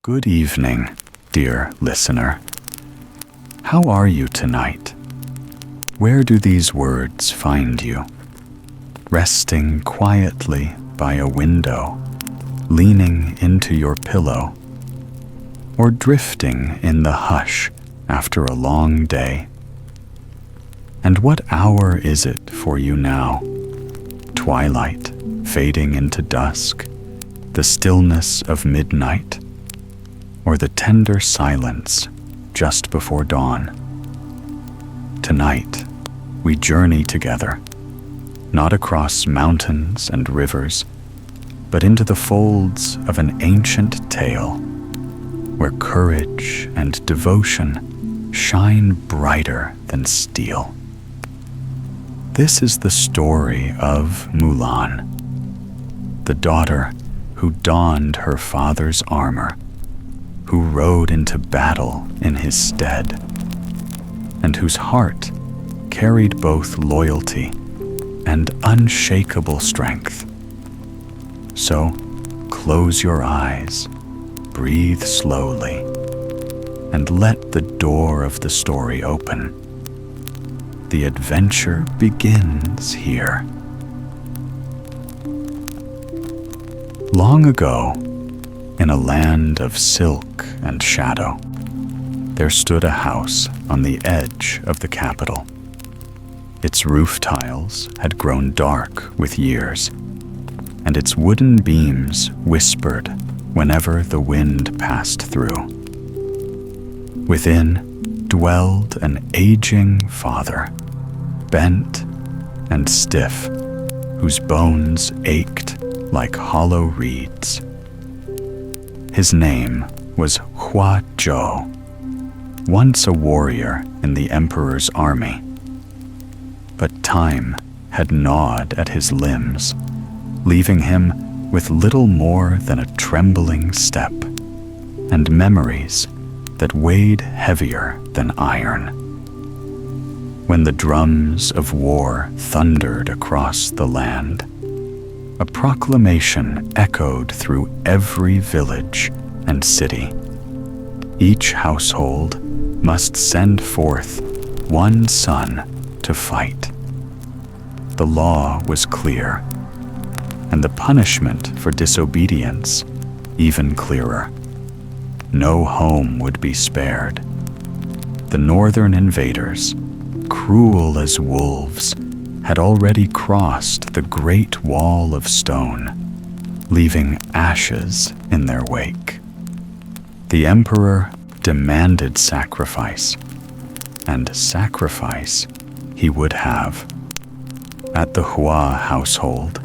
Good evening, dear listener. How are you tonight? Where do these words find you? Resting quietly by a window, leaning into your pillow, or drifting in the hush after a long day? And what hour is it for you now? Twilight fading into dusk, the stillness of midnight, or the tender silence just before dawn? Tonight, we journey together, not across mountains and rivers, but into the folds of an ancient tale, where courage and devotion shine brighter than steel. This is the story of Mulan, the daughter who donned her father's armor, who rode into battle in his stead, and whose heart carried both loyalty and unshakable strength. So, close your eyes, breathe slowly, and let the door of the story open. The adventure begins here. Long ago, in a land of silk and shadow, there stood a house on the edge of the capital. Its roof tiles had grown dark with years, and its wooden beams whispered whenever the wind passed through. Within dwelled an aging father, bent and stiff, whose bones ached like hollow reeds. His name was Hua Zhou, once a warrior in the emperor's army. But time had gnawed at his limbs, leaving him with little more than a trembling step and memories that weighed heavier than iron. When the drums of war thundered across the land, a proclamation echoed through every village and city. Each household must send forth one son to fight. The law was clear, and the punishment for disobedience even clearer. No home would be spared. The northern invaders, cruel as wolves, had already crossed the Great Wall of Stone, leaving ashes in their wake. The emperor demanded sacrifice, and sacrifice he would have. At the Hua household,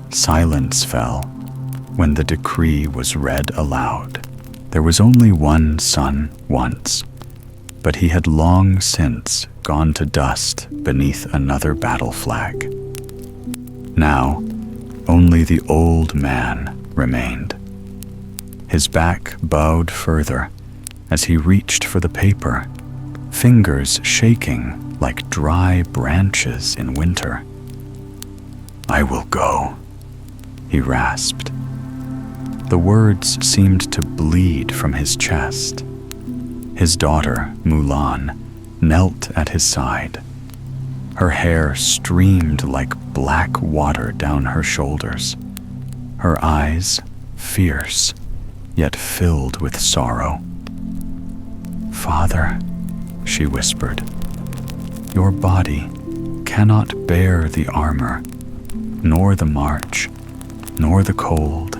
silence fell when the decree was read aloud. There was only one son once, but he had long since gone to dust beneath another battle flag. Now, only the old man remained. His back bowed further as he reached for the paper, fingers shaking like dry branches in winter. "I will go," he rasped. The words seemed to bleed from his chest. His daughter, Mulan, knelt at his side. Her hair streamed like black water down her shoulders. Her eyes, fierce, yet filled with sorrow. "Father," she whispered, "your body cannot bear the armor, nor the march, nor the cold.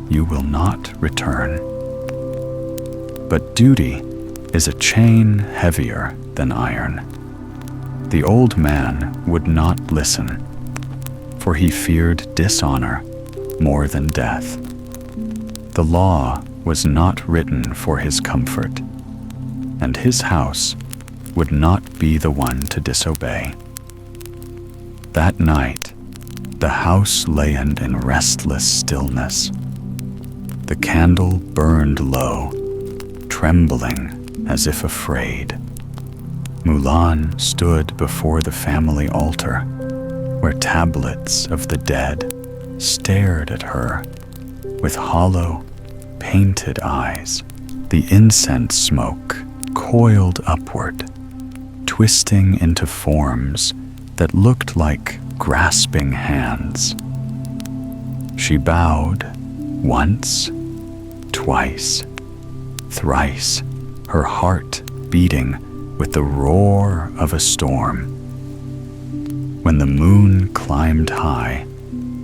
You will not return. But duty is a chain heavier than iron." The old man would not listen, for he feared dishonor more than death. The law was not written for his comfort, and his house would not be the one to disobey. That night, the house lay in restless stillness. The candle burned low, trembling as if afraid. Mulan stood before the family altar, where tablets of the dead stared at her with hollow, painted eyes, the incense smoke coiled upward, twisting into forms that looked like grasping hands. She bowed once, twice, thrice, her heart beating with the roar of a storm. When the moon climbed high,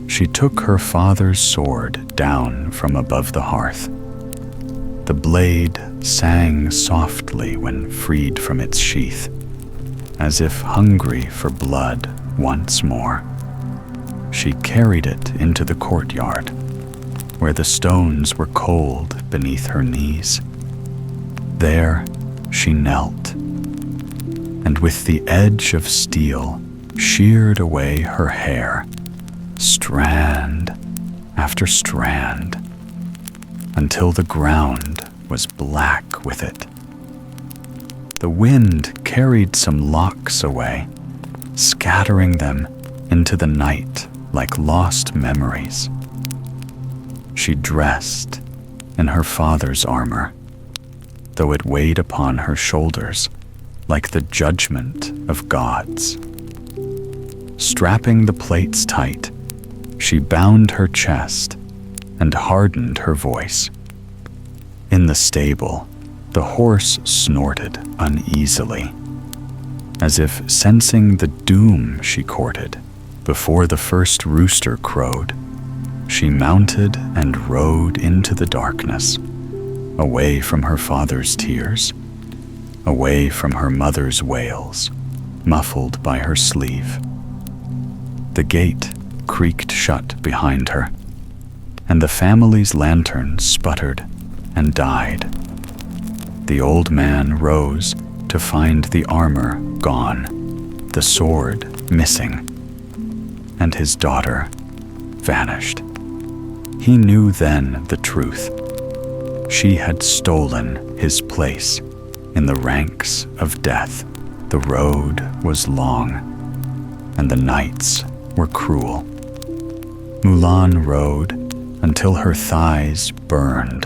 she took her father's sword down from above the hearth. The blade sang softly when freed from its sheath, as if hungry for blood once more. She carried it into the courtyard, where the stones were cold beneath her knees. There she knelt, and with the edge of steel sheared away her hair, strand after strand, until the ground was black with it. The wind carried some locks away, scattering them into the night like lost memories. She dressed in her father's armor, though it weighed upon her shoulders like the judgment of gods. Strapping the plates tight, she bound her chest and hardened her voice. In the stable, the horse snorted uneasily, as if sensing the doom she courted. Before the first rooster crowed, she mounted and rode into the darkness, away from her father's tears, away from her mother's wails, muffled by her sleeve. The gate creaked shut behind her, and the family's lantern sputtered and died. The old man rose to find the armor gone, the sword missing, and his daughter vanished. He knew then the truth. She had stolen his place in the ranks of death. The road was long, and the nights were cruel. Mulan rode until her thighs burned,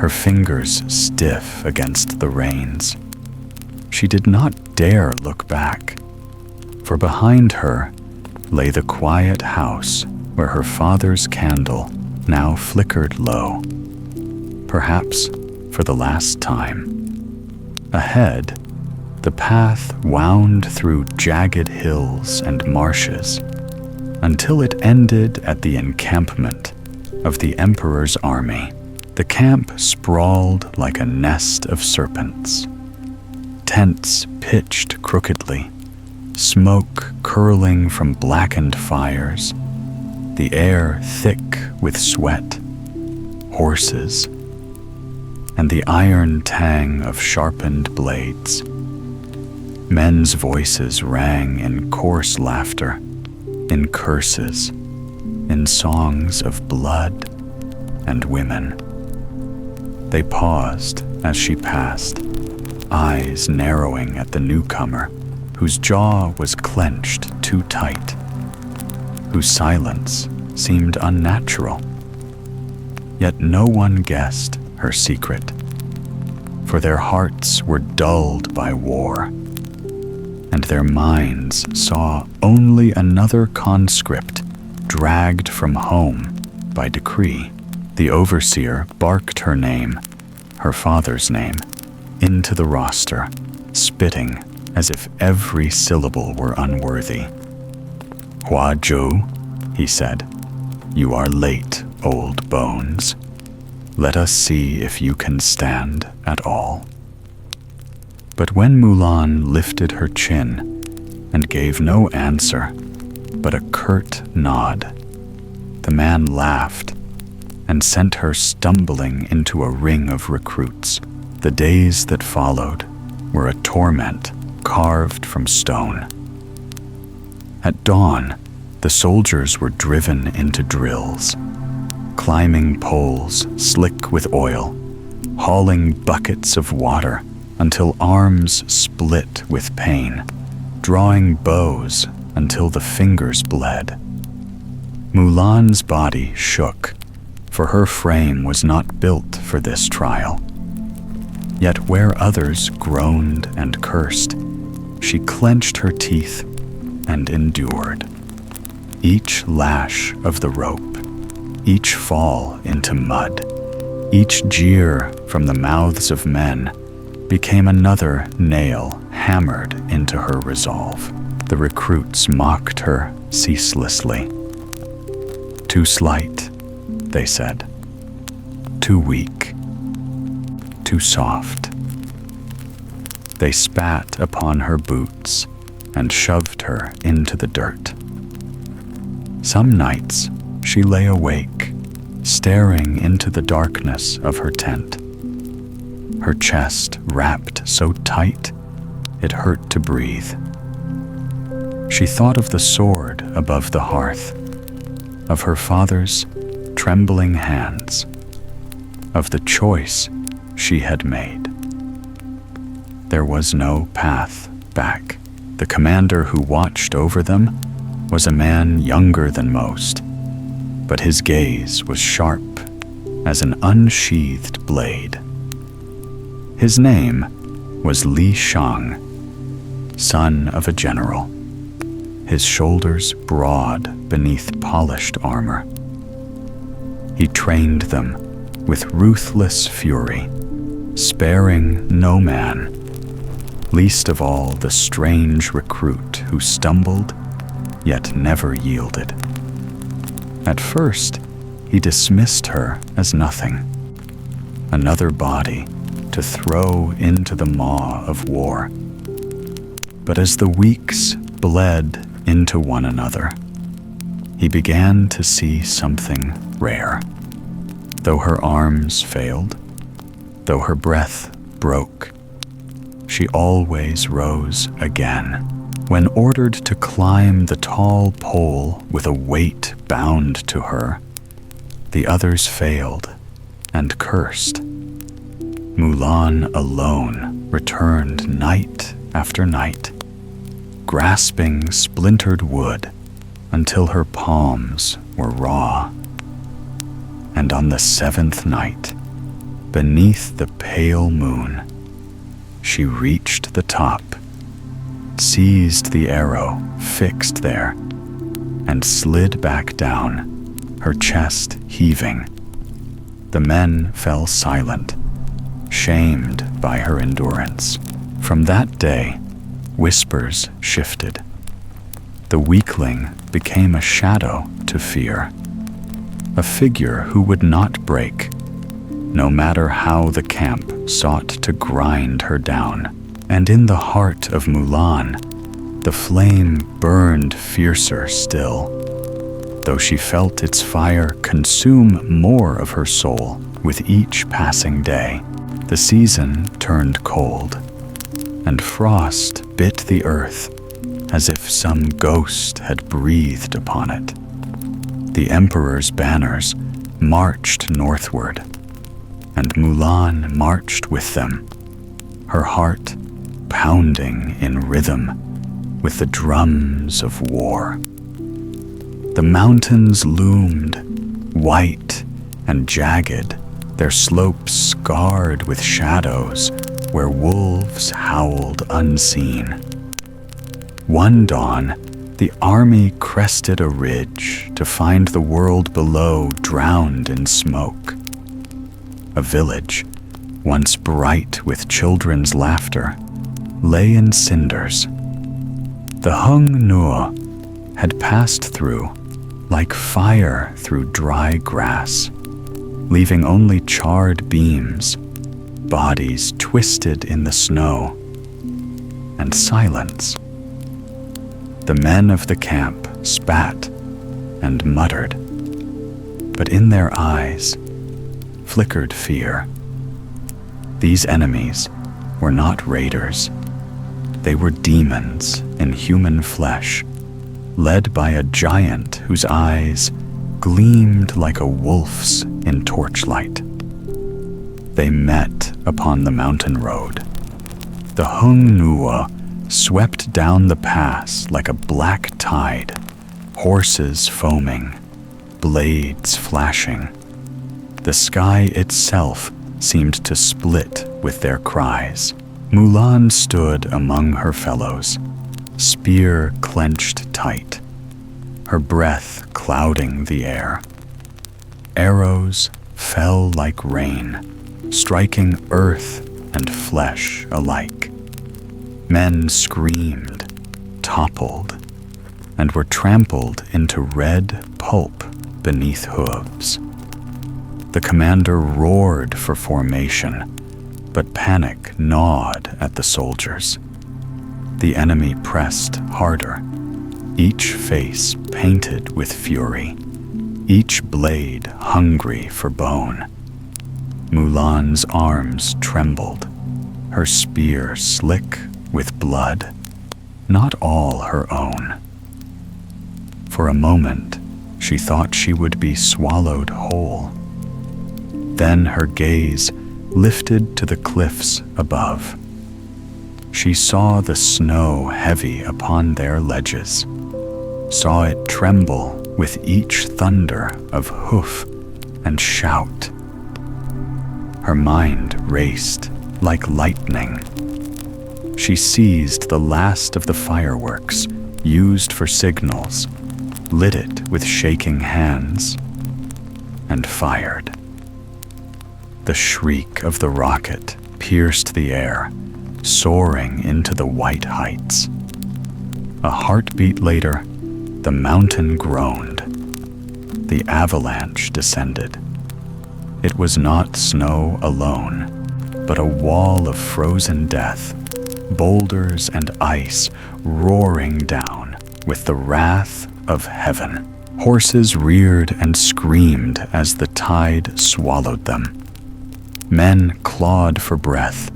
her fingers stiff against the reins. She did not dare look back, for behind her lay the quiet house where her father's candle now flickered low, perhaps for the last time. Ahead, the path wound through jagged hills and marshes until it ended at the encampment of the Emperor's army. The camp sprawled like a nest of serpents. Tents pitched crookedly, smoke curling from blackened fires, the air thick with sweat, horses, and the iron tang of sharpened blades. Men's voices rang in coarse laughter, in curses, in songs of blood and women. They paused as she passed, eyes narrowing at the newcomer, whose jaw was clenched too tight, whose silence seemed unnatural. Yet no one guessed her secret, for their hearts were dulled by war, and their minds saw only another conscript dragged from home by decree. The overseer barked her name, her father's name, into the roster, spitting as if every syllable were unworthy. "Hua Zhou," he said, "you are late, old bones. Let us see if you can stand at all." But when Mulan lifted her chin and gave no answer but a curt nod, the man laughed and sent her stumbling into a ring of recruits. The days that followed were a torment carved from stone. At dawn, the soldiers were driven into drills, climbing poles slick with oil, hauling buckets of water until arms split with pain, drawing bows until the fingers bled. Mulan's body shook for her frame was not built for this trial. Yet where others groaned and cursed, she clenched her teeth and endured. Each lash of the rope, each fall into mud, each jeer from the mouths of men became another nail hammered into her resolve. The recruits mocked her ceaselessly. Too slight, they said. Too weak. Too soft. They spat upon her boots and shoved her into the dirt. Some nights she lay awake, staring into the darkness of her tent. Her chest wrapped so tight it hurt to breathe. She thought of the sword above the hearth, of her father's trembling hands, of the choice she had made. There was no path back. The commander who watched over them was a man younger than most, but his gaze was sharp as an unsheathed blade. His name was Li Shang, son of a general, his shoulders broad beneath polished armor. He trained them with ruthless fury, sparing no man, least of all the strange recruit who stumbled yet never yielded. At first, he dismissed her as nothing, another body to throw into the maw of war. But as the weeks bled into one another, he began to see something rare. Though her arms failed, though her breath broke, she always rose again. When ordered to climb the tall pole with a weight bound to her, the others failed and cursed. Mulan alone returned night after night, grasping splintered wood until her palms were raw. And on the 7th night, beneath the pale moon, she reached the top, seized the arrow fixed there, and slid back down, her chest heaving. The men fell silent, shamed by her endurance. From that day, whispers shifted. The weakling became a shadow to fear, a figure who would not break, no matter how the camp sought to grind her down. And in the heart of Mulan, the flame burned fiercer still, though she felt its fire consume more of her soul with each passing day. The season turned cold, and frost bit the earth as if some ghost had breathed upon it. The Emperor's banners marched northward, and Mulan marched with them, her heart pounding in rhythm with the drums of war. The mountains loomed, white and jagged, their slopes scarred with shadows where wolves howled unseen. One dawn, the army crested a ridge to find the world below drowned in smoke. A village, once bright with children's laughter, lay in cinders. The Hung Nuo had passed through like fire through dry grass, leaving only charred beams, bodies twisted in the snow, and silence. The men of the camp spat and muttered, but in their eyes flickered fear. These enemies were not raiders. They were demons in human flesh, led by a giant whose eyes gleamed like a wolf's in torchlight. They met upon the mountain road. The Hung Nuo swept down the pass like a black tide, horses foaming, blades flashing, The sky itself seemed to split with their cries. Mulan stood among her fellows, spear clenched tight, her breath clouding the air. Arrows fell like rain, striking earth and flesh alike. Men screamed, toppled, and were trampled into red pulp beneath hooves. The commander roared for formation, but panic gnawed at the soldiers. The enemy pressed harder, each face painted with fury, each blade hungry for bone. Mulan's arms trembled, her spear slick with blood, not all her own. For a moment, she thought she would be swallowed whole. Then her gaze lifted to the cliffs above. She saw the snow heavy upon their ledges, saw it tremble with each thunder of hoof and shout. Her mind raced like lightning. She seized the last of the fireworks used for signals, lit it with shaking hands, and fired. The shriek of the rocket pierced the air, soaring into the white heights. A heartbeat later, the mountain groaned. The avalanche descended. It was not snow alone, but a wall of frozen death, boulders and ice roaring down with the wrath of heaven. Horses reared and screamed as the tide swallowed them. Men clawed for breath,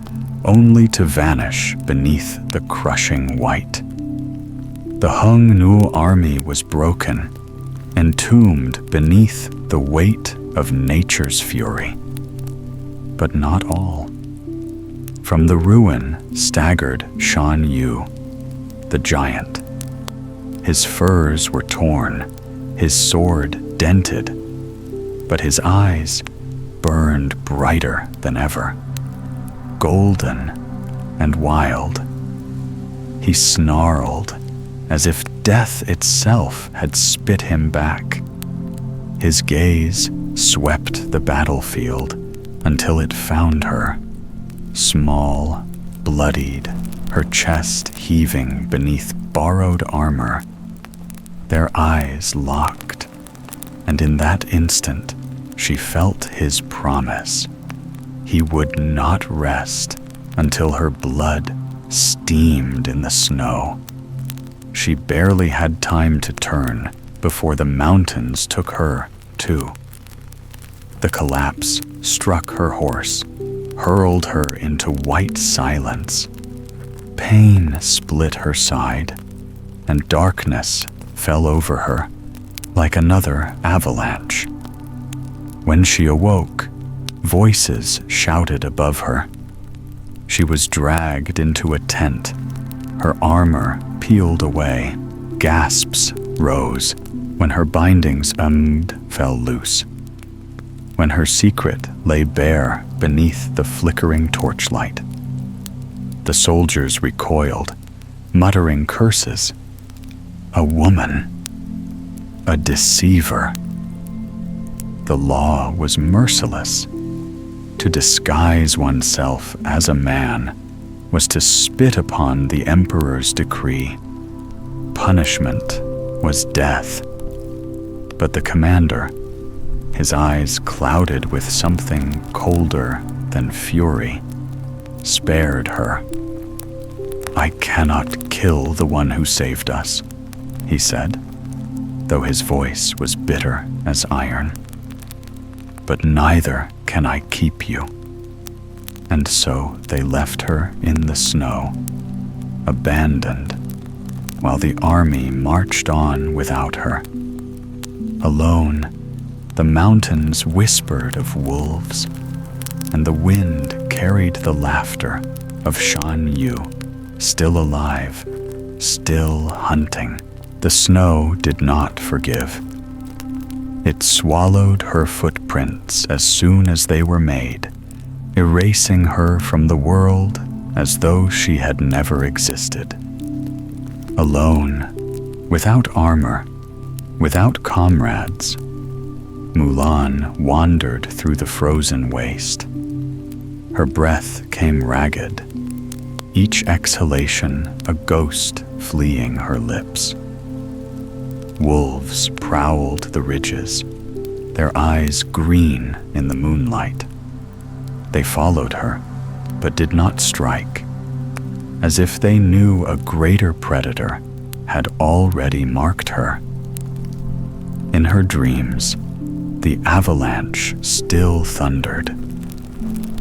only to vanish beneath the crushing white. The Hung Nu army was broken, entombed beneath the weight of nature's fury. But not all. From the ruin staggered Shan Yu, the giant. His furs were torn, his sword dented, but his eyes burned brighter than ever, golden and wild. He snarled as if death itself had spit him back. His gaze swept the battlefield until it found her, small, bloodied, her chest heaving beneath borrowed armor. Their eyes locked, and in that instant, she felt his promise. He would not rest until her blood steamed in the snow. She barely had time to turn before the mountains took her, too. The collapse struck her horse, hurled her into white silence. Pain split her side, and darkness fell over her like another avalanche. When she awoke, voices shouted above her. She was dragged into a tent, her armor peeled away. Gasps rose when her bindings fell loose, when her secret lay bare beneath the flickering torchlight. The soldiers recoiled, muttering curses. A woman, a deceiver. The law was merciless. To disguise oneself as a man was to spit upon the emperor's decree. Punishment was death. But the commander, his eyes clouded with something colder than fury, spared her. I cannot kill the one who saved us, he said, though his voice was bitter as iron. But neither can I keep you. And so they left her in the snow, abandoned, while the army marched on without her. Alone, the mountains whispered of wolves, and the wind carried the laughter of Shan Yu, still alive, still hunting. The snow did not forgive. It swallowed her footprints as soon as they were made, erasing her from the world as though she had never existed. Alone, without armor, without comrades, Mulan wandered through the frozen waste. Her breath came ragged, each exhalation a ghost fleeing her lips. Wolves prowled the ridges, their eyes green in the moonlight. They followed her, but did not strike, as if they knew a greater predator had already marked her. In her dreams, the avalanche still thundered.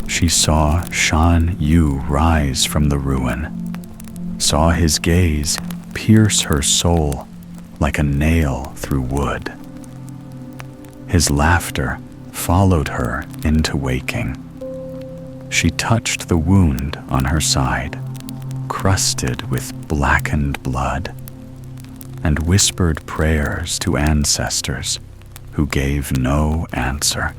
She saw Shan Yu rise from the ruin, saw his gaze pierce her soul like a nail through wood. His laughter followed her into waking. She touched the wound on her side, crusted with blackened blood, and whispered prayers to ancestors who gave no answer.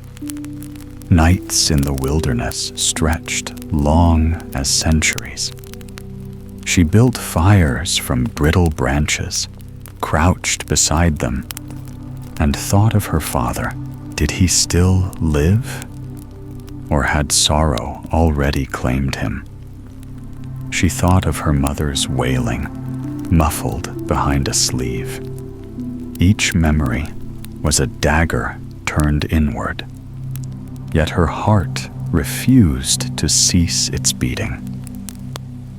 Nights in the wilderness stretched long as centuries. She built fires from brittle branches, crouched beside them, and thought of her father. Did he still live? Or had sorrow already claimed him? She thought of her mother's wailing, muffled behind a sleeve. Each memory was a dagger turned inward, yet her heart refused to cease its beating.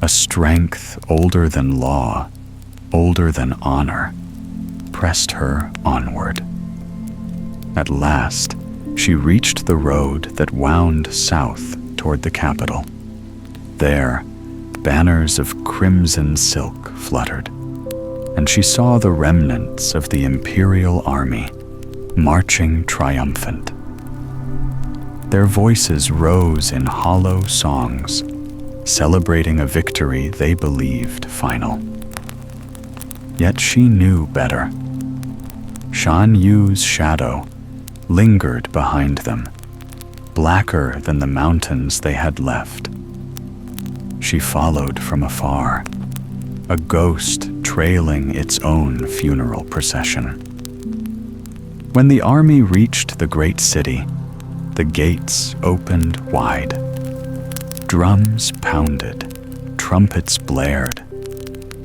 A strength older than law, older than honor, pressed her onward. At last, she reached the road that wound south toward the capital. There, banners of crimson silk fluttered, and she saw the remnants of the imperial army marching triumphant. Their voices rose in hollow songs, celebrating a victory they believed final. Yet she knew better. Shan Yu's shadow lingered behind them, blacker than the mountains they had left. She followed from afar, a ghost trailing its own funeral procession. When the army reached the great city, the gates opened wide. Drums pounded, trumpets blared,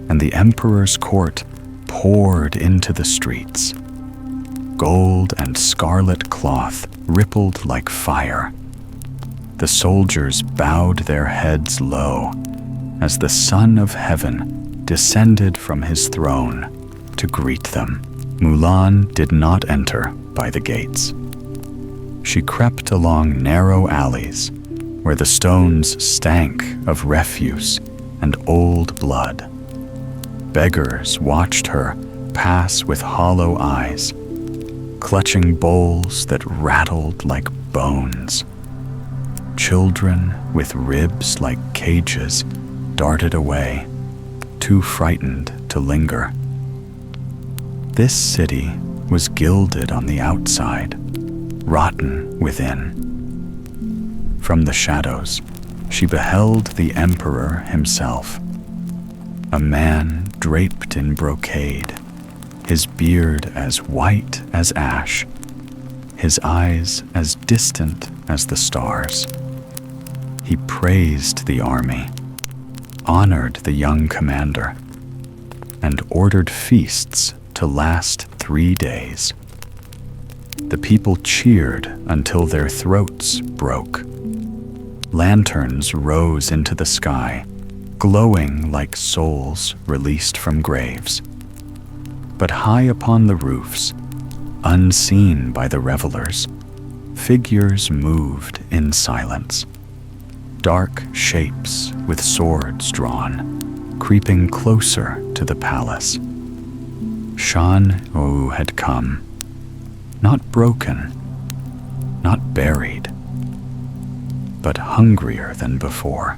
and the emperor's court poured into the streets. Gold and scarlet cloth rippled like fire. The soldiers bowed their heads low as the Son of Heaven descended from his throne to greet them. Mulan did not enter by the gates. She crept along narrow alleys where the stones stank of refuse and old blood. Beggars watched her pass with hollow eyes, clutching bowls that rattled like bones. Children with ribs like cages darted away, too frightened to linger. This city was gilded on the outside, rotten within. From the shadows, she beheld the emperor himself, a man draped in brocade, his beard as white as ash, his eyes as distant as the stars. He praised the army, honored the young commander, and ordered feasts to last 3 days. The people cheered until their throats broke. Lanterns rose into the sky, glowing like souls released from graves. But high upon the roofs, unseen by the revelers, figures moved in silence. Dark shapes with swords drawn, creeping closer to the palace. Shan Yu had come, not broken, not buried, but hungrier than before.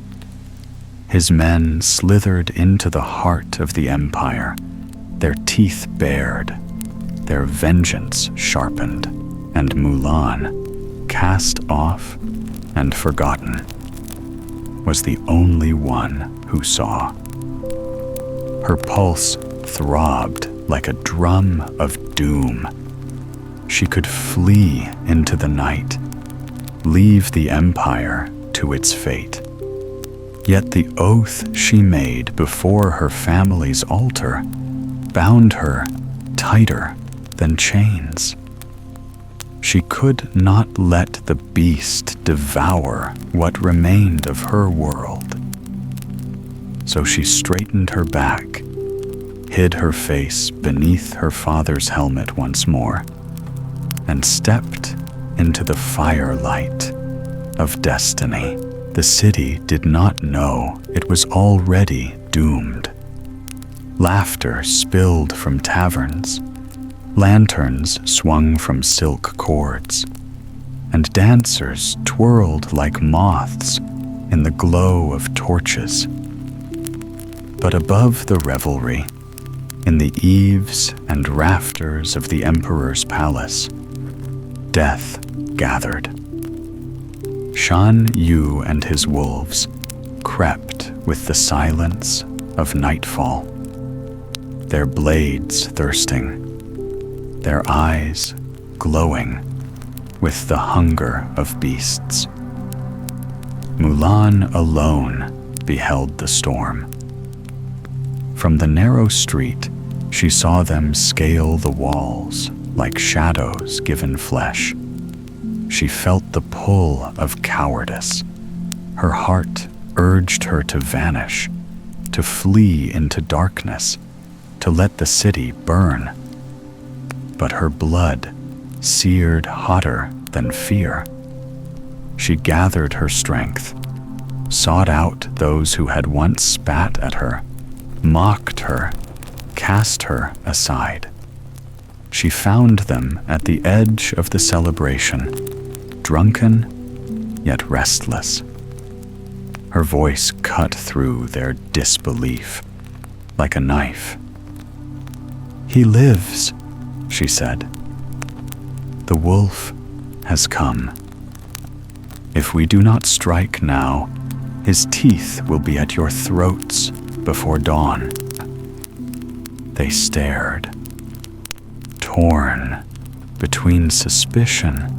His men slithered into the heart of the empire, their teeth bared, their vengeance sharpened, and Mulan, cast off and forgotten, was the only one who saw. Her pulse throbbed like a drum of doom. She could flee into the night, leave the empire to its fate. Yet the oath she made before her family's altar bound her tighter than chains. She could not let the beast devour what remained of her world. So she straightened her back, hid her face beneath her father's helmet once more, and stepped into the firelight of destiny. The city did not know it was already doomed. Laughter spilled from taverns, lanterns swung from silk cords, and dancers twirled like moths in the glow of torches. But above the revelry, in the eaves and rafters of the emperor's palace, death gathered. Shan Yu and his wolves crept with the silence of nightfall, their blades thirsting, their eyes glowing with the hunger of beasts. Mulan alone beheld the storm. From the narrow street, she saw them scale the walls like shadows given flesh. She felt the pull of cowardice. Her heart urged her to vanish, to flee into darkness, to let the city burn. But her blood seared hotter than fear. She gathered her strength, sought out those who had once spat at her, mocked her, cast her aside. She found them at the edge of the celebration, drunken yet restless. Her voice cut through their disbelief like a knife. "He lives," she said. "The wolf has come. If we do not strike now, his teeth will be at your throats before dawn." They stared, torn between suspicion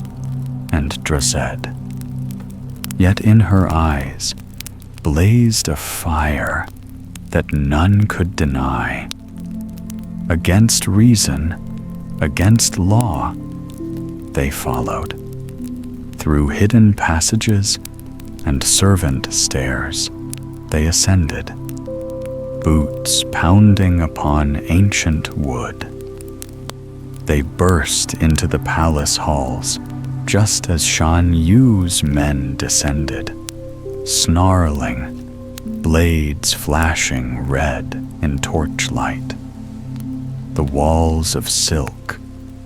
and dread. Yet in her eyes blazed a fire that none could deny. Against reason, against law, they followed, through hidden passages and servant stairs they ascended, boots pounding upon ancient wood. They burst into the palace halls just as Shan Yu's men descended, snarling, blades flashing red in torchlight. The walls of silk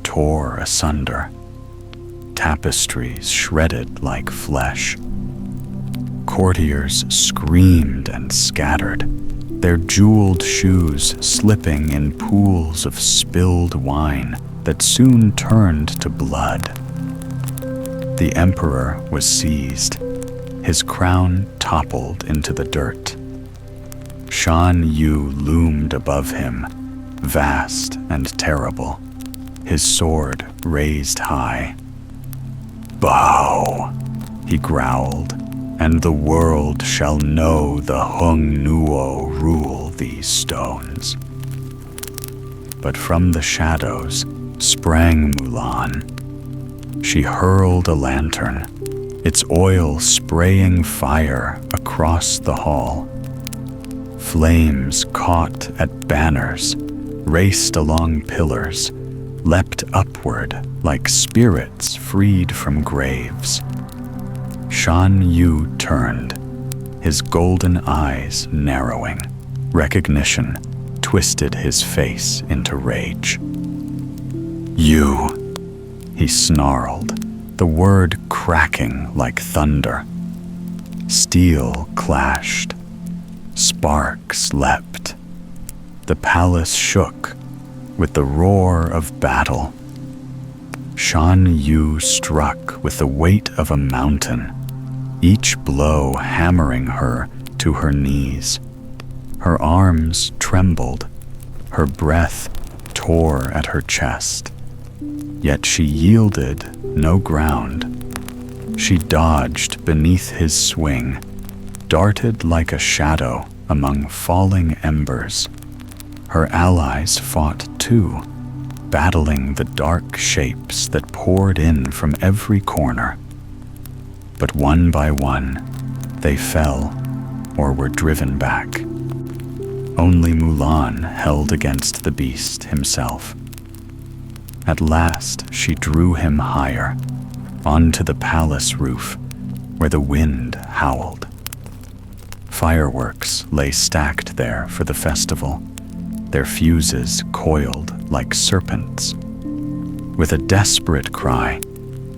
tore asunder, tapestries shredded like flesh. Courtiers screamed and scattered, their jeweled shoes slipping in pools of spilled wine that soon turned to blood. The emperor was seized, his crown toppled into the dirt. Shan Yu loomed above him, vast and terrible, his sword raised high. "Bow," he growled, "and the world shall know the Hung Nuo rule these stones." But from the shadows sprang Mulan. She hurled a lantern, its oil spraying fire across the hall. Flames caught at banners, raced along pillars, leapt upward like spirits freed from graves. Shan Yu turned, his golden eyes narrowing. Recognition twisted his face into rage. "You," he snarled, the word cracking like thunder. Steel clashed. Sparks leapt. The palace shook with the roar of battle. Shan Yu struck with the weight of a mountain, each blow hammering her to her knees. Her arms trembled, her breath tore at her chest. Yet she yielded no ground. She dodged beneath his swing, darted like a shadow among falling embers. Her allies fought too, battling the dark shapes that poured in from every corner. But one by one, they fell or were driven back. Only Mulan held against the beast himself. At last she drew him higher, onto the palace roof, where the wind howled. Fireworks lay stacked there for the festival, their fuses coiled like serpents. With a desperate cry,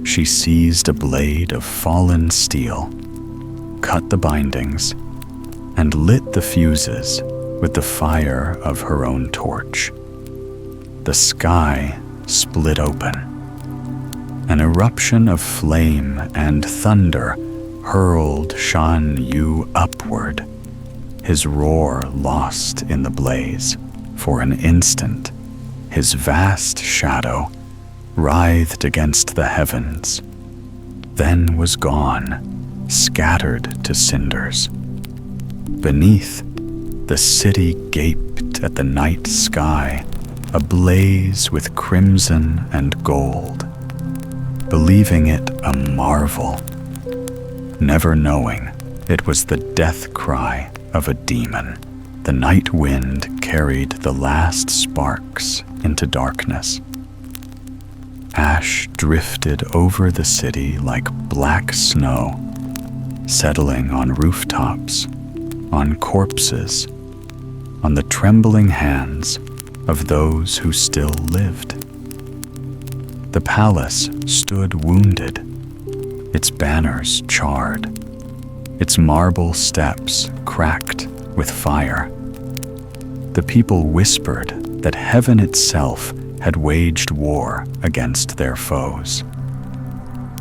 she seized a blade of fallen steel, cut the bindings, and lit the fuses with the fire of her own torch. The sky split open. An eruption of flame and thunder hurled Shan Yu upward, his roar lost in the blaze. For an instant, his vast shadow writhed against the heavens, then was gone, scattered to cinders. Beneath, the city gaped at the night sky, ablaze with crimson and gold, believing it a marvel, never knowing it was the death cry of a demon. The night wind carried the last sparks into darkness. Ash drifted over the city like black snow, settling on rooftops, on corpses, on the trembling hands of those who still lived. The palace stood wounded, its banners charred, its marble steps cracked with fire. The people whispered that heaven itself had waged war against their foes.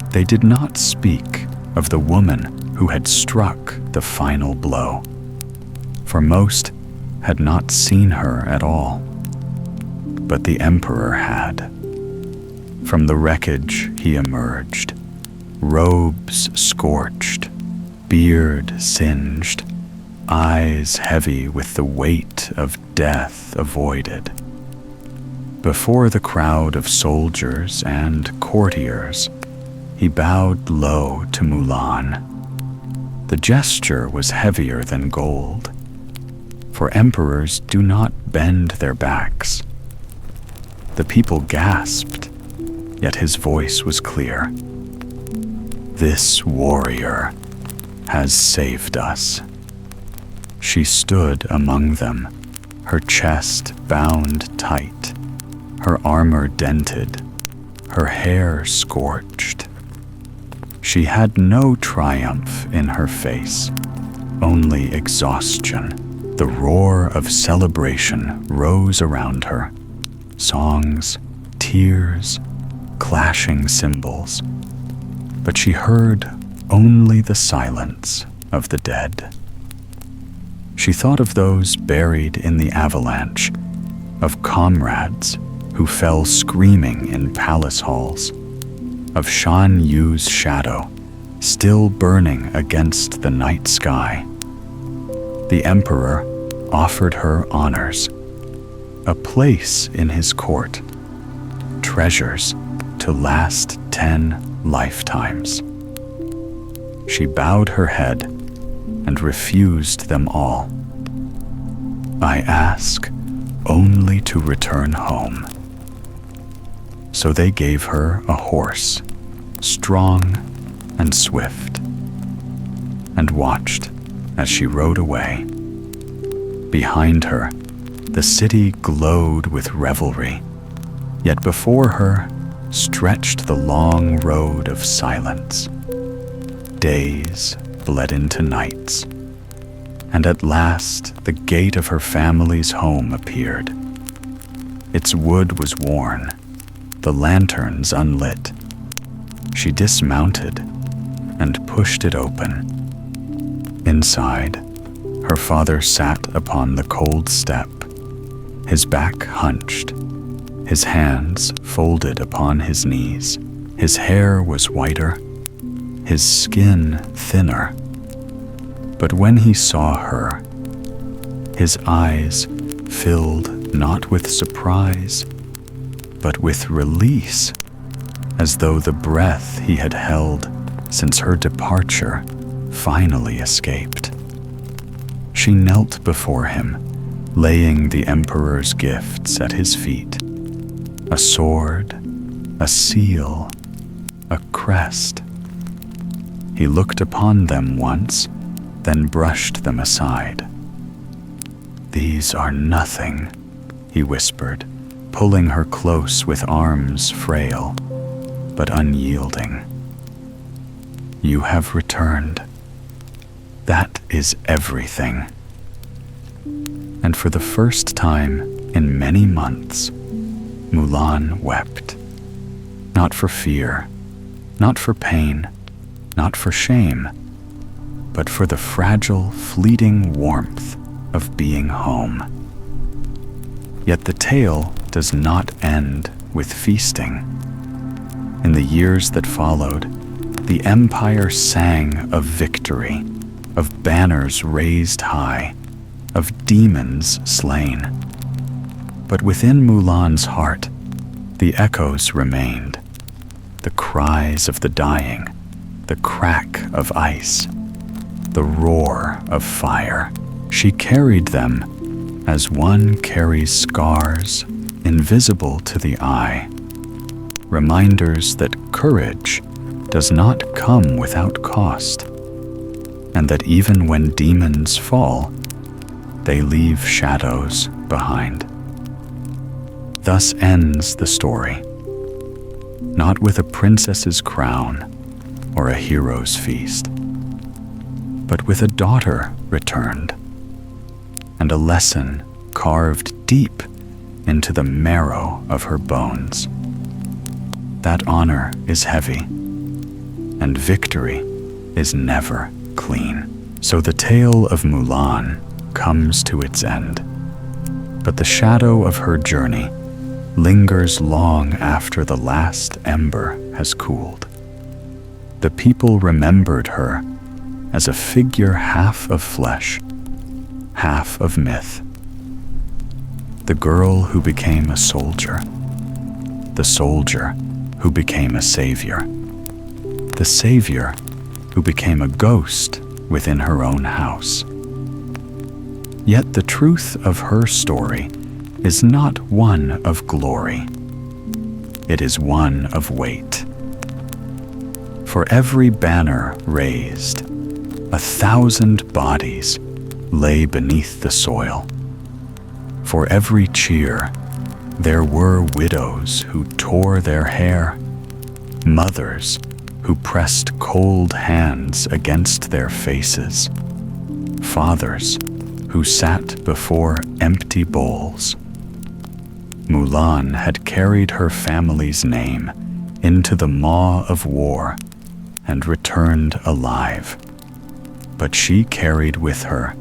They did not speak of the woman who had struck the final blow, for most had not seen her at all. But the emperor had. From the wreckage he emerged, robes scorched, beard singed, eyes heavy with the weight of death avoided. Before the crowd of soldiers and courtiers, he bowed low to Mulan. The gesture was heavier than gold, for emperors do not bend their backs. The people gasped, yet his voice was clear. This warrior has saved us. She stood among them, her chest bound tight, her armor dented, her hair scorched. She had no triumph in her face, only exhaustion. The roar of celebration rose around her. Songs, tears, clashing cymbals. But she heard only the silence of the dead. She thought of those buried in the avalanche, of comrades who fell screaming in palace halls, of Shan Yu's shadow still burning against the night sky. The emperor offered her honors, a place in his court, treasures to last 10 lifetimes. She bowed her head and refused them all. I ask only to return home. So they gave her a horse, strong and swift, and watched as she rode away. Behind her, the city glowed with revelry, yet before her stretched the long road of silence. Days bled into nights, and at last the gate of her family's home appeared. Its wood was worn, the lanterns unlit. She dismounted and pushed it open. Inside, her father sat upon the cold step, his back hunched, his hands folded upon his knees. His hair was whiter, his skin thinner. But when he saw her, his eyes filled not with surprise, but with release, as though the breath he had held since her departure finally escaped. She knelt before him, laying the emperor's gifts at his feet: a sword, a seal, a crest. He looked upon them once, then brushed them aside. "These are nothing," he whispered, pulling her close with arms frail but unyielding. "You have returned. That is everything." And for the first time in many months, Mulan wept. Not for fear, not for pain, not for shame, but for the fragile, fleeting warmth of being home. Yet the tale does not end with feasting. In the years that followed, the empire sang of victory, of banners raised high, of demons slain. But within Mulan's heart, the echoes remained, the cries of the dying, the crack of ice, the roar of fire. She carried them as one carries scars invisible to the eye, reminders that courage does not come without cost, and that even when demons fall, they leave shadows behind. Thus ends the story, not with a princess's crown or a hero's feast, but with a daughter returned, and a lesson carved deep into the marrow of her bones. That honor is heavy, and victory is never clean. So the tale of Mulan comes to its end, but the shadow of her journey lingers long after the last ember has cooled. The people remembered her as a figure half of flesh, half of myth. The girl who became a soldier, the soldier who became a savior, the savior who became a ghost within her own house. Yet the truth of her story is not one of glory. It is one of weight. For every banner raised, 1,000 bodies lay beneath the soil. For every cheer, there were widows who tore their hair, mothers who pressed cold hands against their faces, fathers who sat before empty bowls. Mulan had carried her family's name into the maw of war and returned alive. But she carried with her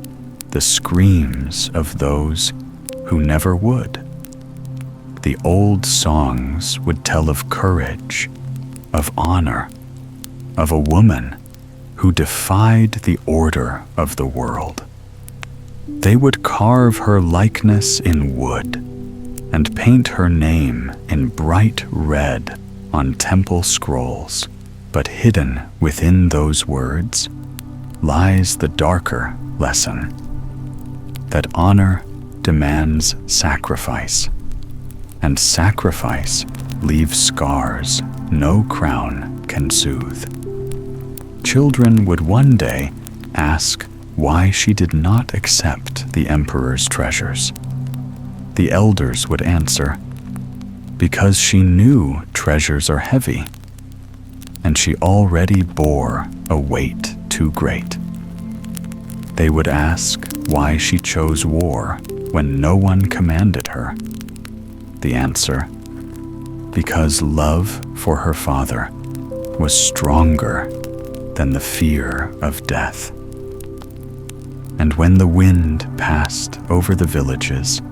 the screams of those who never would. The old songs would tell of courage, of honor, of a woman who defied the order of the world. They would carve her likeness in wood and paint her name in bright red on temple scrolls, but hidden within those words lies the darker lesson that honor demands sacrifice, and sacrifice leaves scars no crown can soothe. Children would one day ask why she did not accept the emperor's treasures. The elders would answer, because she knew treasures are heavy, and she already bore a weight too great. They would ask why she chose war when no one commanded her. the answer, because love for her father was stronger than the fear of death. And when the wind passed over the villages,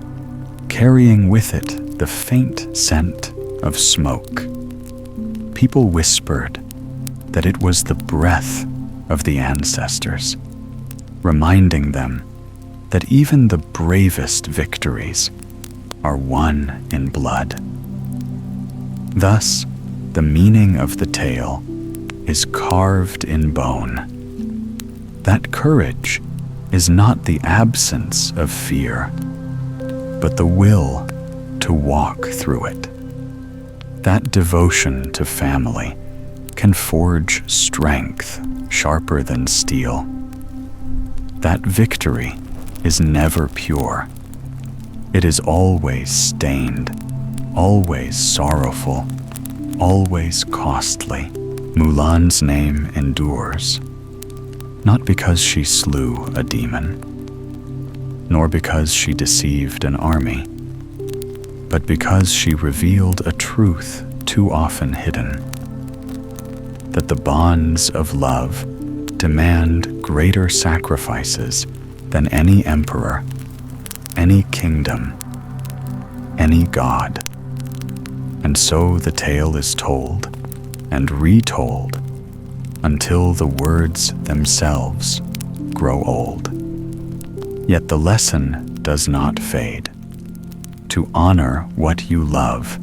carrying with it the faint scent of smoke, people whispered that it was the breath of the ancestors, reminding them that even the bravest victories are won in blood. Thus, the meaning of the tale is carved in bone. That courage is not the absence of fear, but the will to walk through it. That devotion to family can forge strength sharper than steel. That victory is never pure. It is always stained, always sorrowful, always costly. Mulan's name endures, not because she slew a demon, nor because she deceived an army, but because she revealed a truth too often hidden, that the bonds of love demand greater sacrifices than any emperor, any kingdom, any god. And so the tale is told and retold until the words themselves grow old. Yet the lesson does not fade. To honor what you love,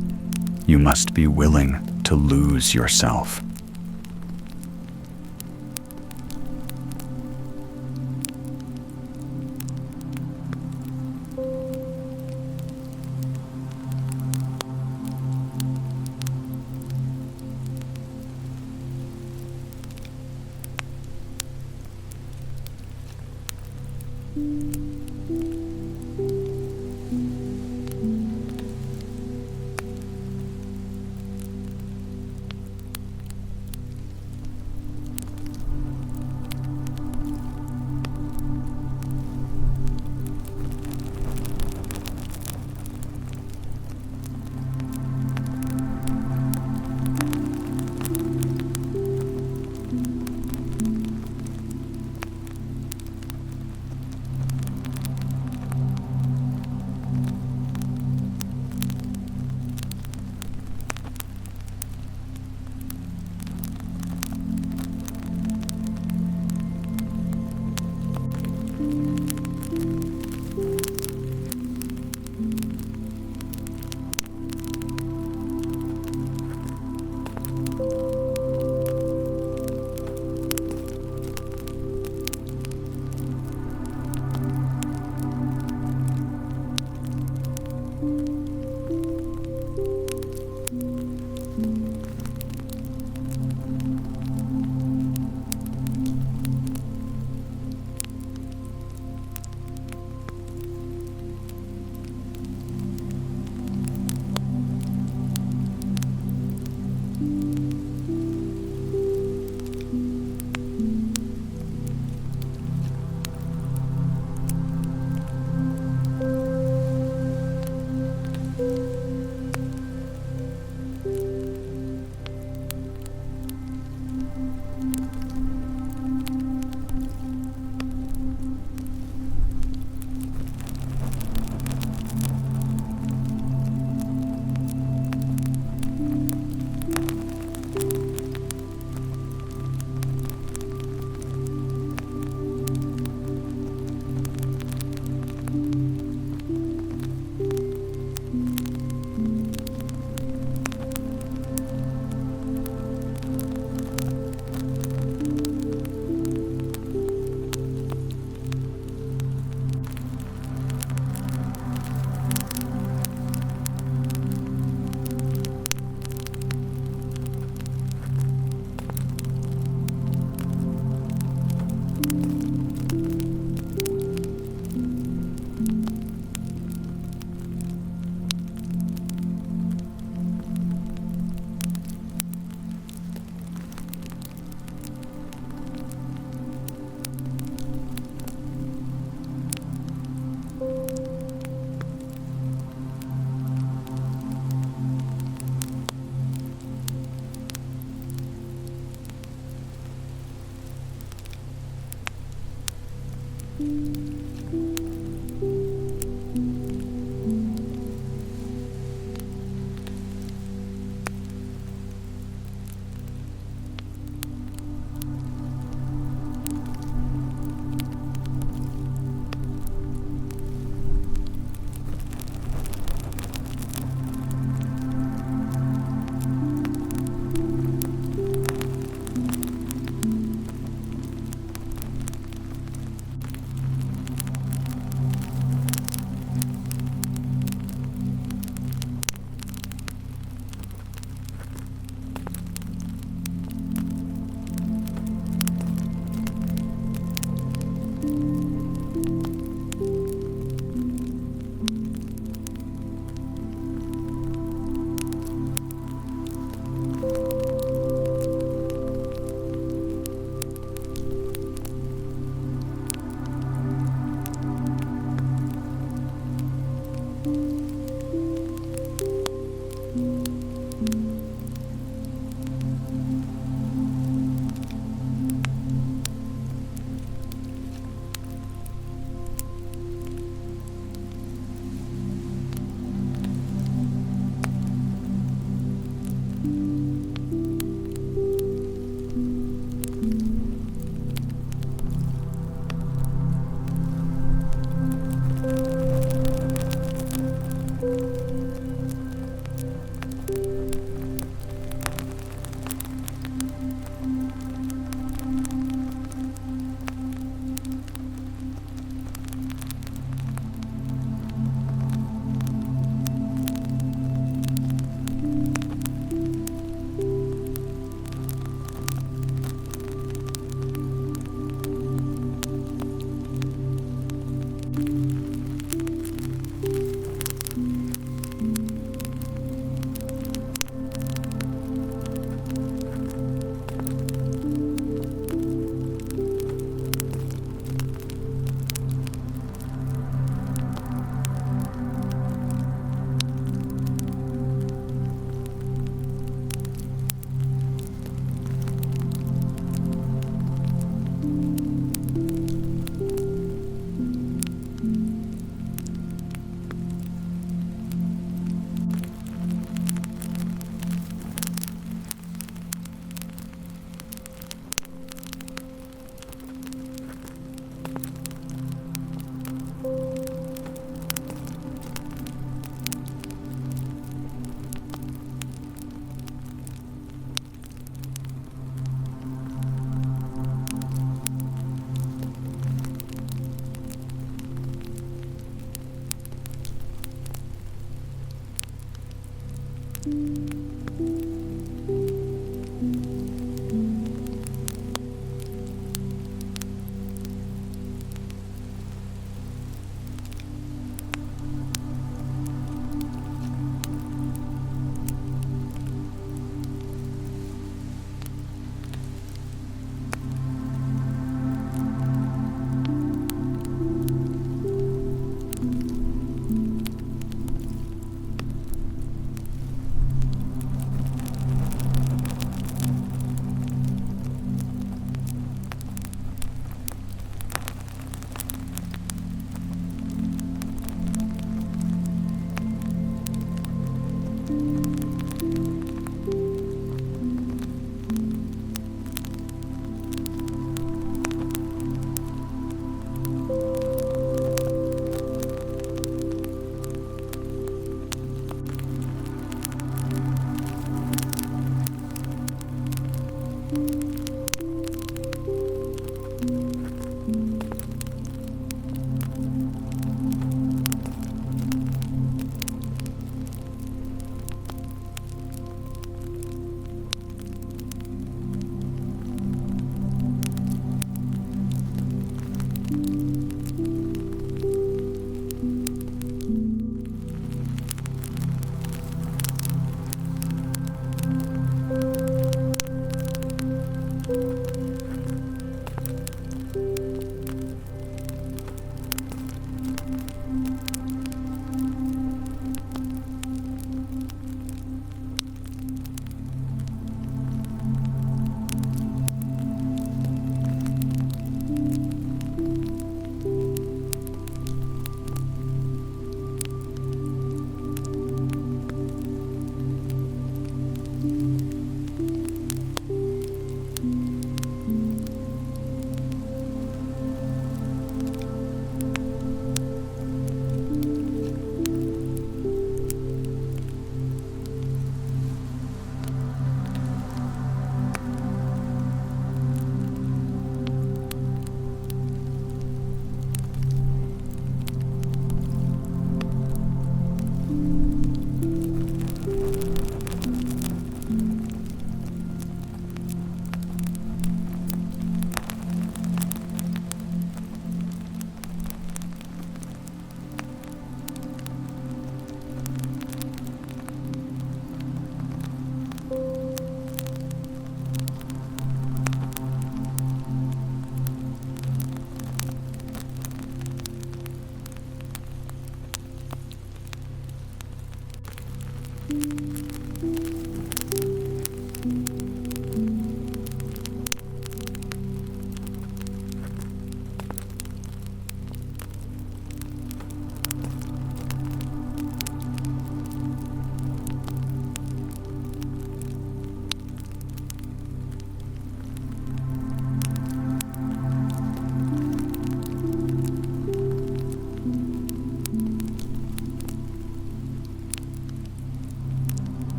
you must be willing to lose yourself.